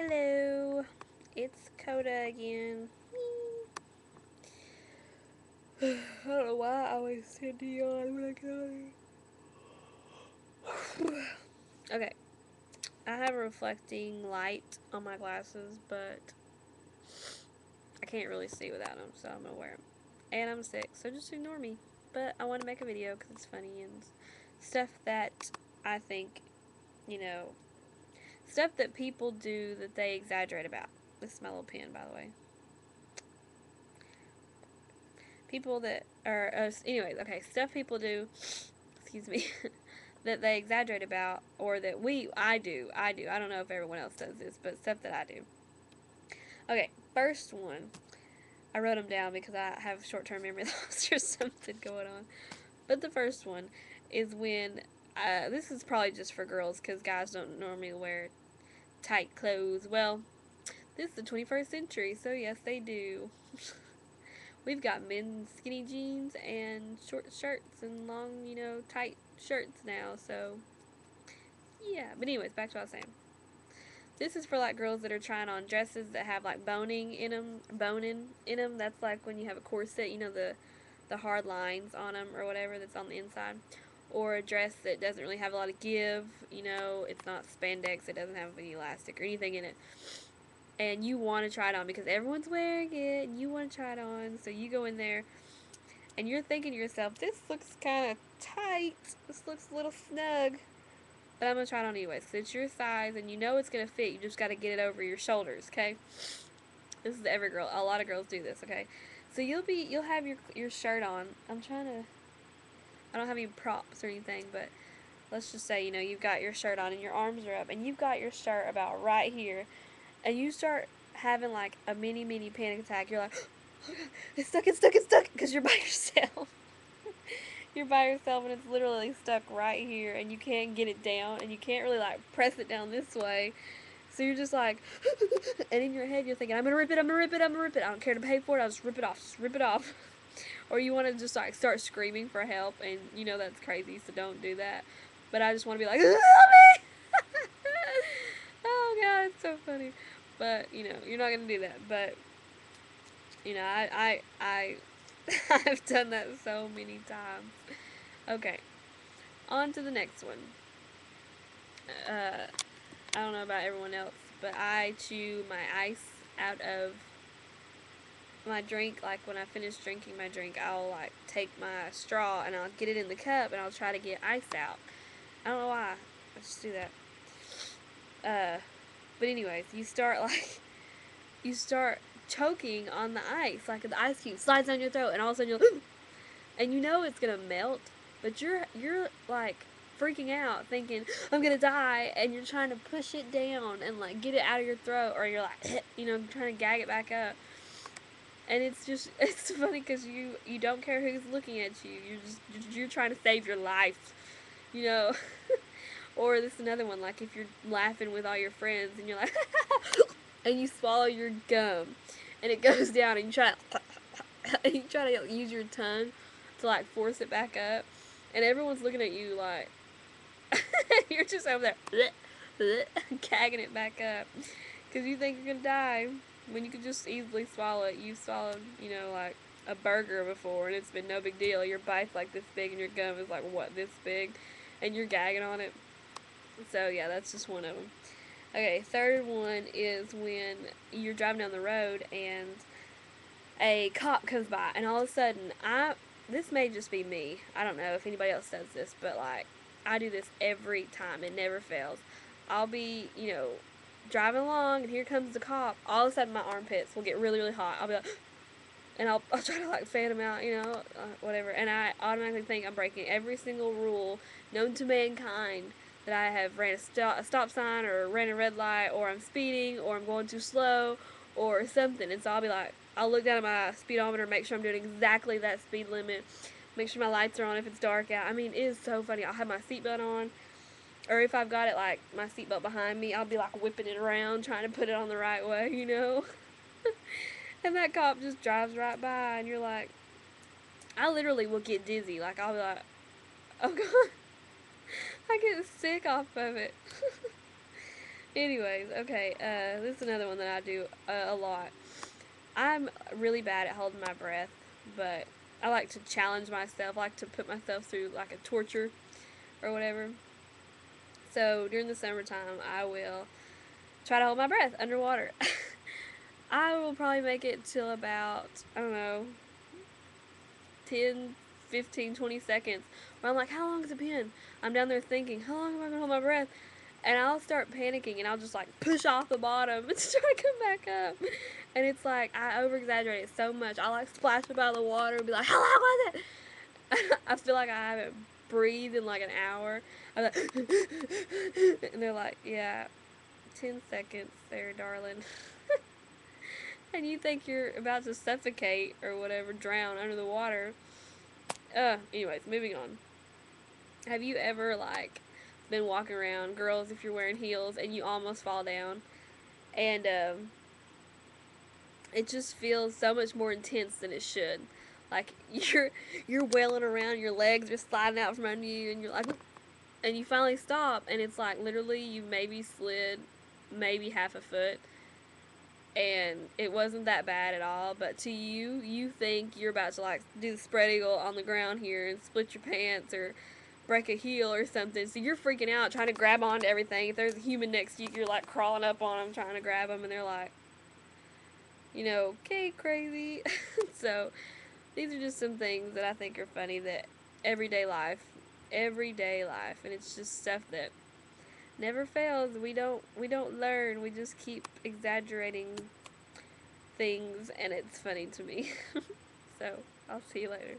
Hello, it's Coda again. I don't know why I always tend to yawn when I get on here. Okay, I have a reflecting light on my glasses, but I can't really see without them, so I'm gonna wear them. And I'm sick, so just ignore me. But I want to make a video because it's funny and stuff that I think, you know, stuff that people do that they exaggerate about. This is my little pen, by the way. People that are, anyways, okay, stuff people do, excuse me, that they exaggerate about, or that I do. I don't know if everyone else does this, but stuff that I do. Okay, first one. I wrote them down because I have short-term memory loss or something going on. But the first one is when, this is probably just for girls because guys don't normally wear tight clothes. Well, this is the 21st century, so yes, they do. We've got men's skinny jeans and short shirts and long, tight shirts now, so yeah. But anyways, back to what I was saying. This is for like girls that are trying on dresses that have like boning in them. That's like when you have a corset, the hard lines on them or whatever that's on the inside. Or a dress that doesn't really have a lot of give, it's not spandex, it doesn't have any elastic or anything in it. And you want to try it on because everyone's wearing it and you want to try it on. So you go in there and you're thinking to yourself, this looks kind of tight. This looks a little snug. But I'm going to try it on anyways because it's your size and you know it's going to fit. You just got to get it over your shoulders, okay? This is every girl. A lot of girls do this, okay? So you'll have your shirt on. I don't have any props or anything, but let's just say, you've got your shirt on and your arms are up and you've got your shirt about right here and you start having like a mini panic attack. You're like, oh God, it's stuck because you're by yourself. You're by yourself and it's literally stuck right here and you can't get it down and you can't really like press it down this way. So you're just like, and in your head you're thinking, I'm gonna rip it, I'm gonna rip it, I'm gonna rip it. I don't care to pay for it, I'll just rip it off, just rip it off. Or you want to just like start screaming for help and that's crazy, so don't do that. But I just want to be like, help me! Oh God, it's so funny. But you're not gonna do that. But I I've done that so many times. Okay, on to the next one. I don't know about everyone else, but I chew my ice out of my drink. Like when I finish drinking my drink, I'll like take my straw and I'll get it in the cup and I'll try to get ice out. I don't know why. I just do that. But anyways, you start choking on the ice, like the ice cube slides down your throat, and all of a sudden you're and it's gonna melt, but you're like freaking out, thinking I'm gonna die, and you're trying to push it down and like get it out of your throat, or you're like trying to gag it back up, and it's funny because you don't care who's looking at you, you're trying to save your life, you know. Or this is another one, like if you're laughing with all your friends and you're like and you swallow your gum and it goes down and you try to use your tongue to like force it back up and everyone's looking at you like you're just over there gagging it back up because you think you're gonna die when you could just easily swallow it. You've swallowed like a burger before and it's been no big deal. Your bite's like this big and your gum is like what, this big, and you're gagging on it. So yeah, that's just one of them. Okay, third one is when you're driving down the road and a cop comes by, and all of a sudden, this may just be me. I don't know if anybody else does this, but like I do this every time. It never fails. I'll be, driving along, and here comes the cop. All of a sudden, my armpits will get really, really hot. I'll be like, and I'll try to like fan them out, whatever. And I automatically think I'm breaking every single rule known to mankind, that I have ran a stop sign or ran a red light or I'm speeding or I'm going too slow or something. And so I'll be like, I'll look down at my speedometer, make sure I'm doing exactly that speed limit, make sure my lights are on if it's dark out. I mean, it is so funny. I'll have my seatbelt on, or if I've got it like my seatbelt behind me, I'll be like whipping it around trying to put it on the right way. And that cop just drives right by and you're like, I literally will get dizzy. Like I'll be like, oh God. I get sick off of it. Anyways, okay, this is another one that I do a lot. I'm really bad at holding my breath, but I like to challenge myself, I like to put myself through like a torture or whatever. So during the summertime, I will try to hold my breath underwater. I will probably make it till about, I don't know, 10, 15, 20 seconds where I'm like, how long has it been? I'm down there thinking, how long am I going to hold my breath? And I'll start panicking and I'll just like push off the bottom and try to come back up. And it's like, I over exaggerate it so much. I like splash up out of the water and be like, how long was it? I feel like I haven't breathed in like an hour. I'm like, and they're like, yeah, 10 seconds there, darling. And you think you're about to suffocate or whatever, drown under the water. Anyways, moving on. Have you ever, like, been walking around, girls, if you're wearing heels, and you almost fall down? And, it just feels so much more intense than it should. Like, you're wailing around, your legs are sliding out from under you, and you're like, and you finally stop, and it's like, literally, you maybe slid maybe half a foot, and it wasn't that bad at all. But to you, you think you're about to like do the spread eagle on the ground here and split your pants or break a heel or something. So you're freaking out, trying to grab onto everything. If there's a human next to you, you're like crawling up on them, trying to grab them, and they're like, okay, crazy. So these are just some things that I think are funny that everyday life, everyday life, and it's just stuff that never fails. We don't learn. We just keep exaggerating things, and it's funny to me. So I'll see you later.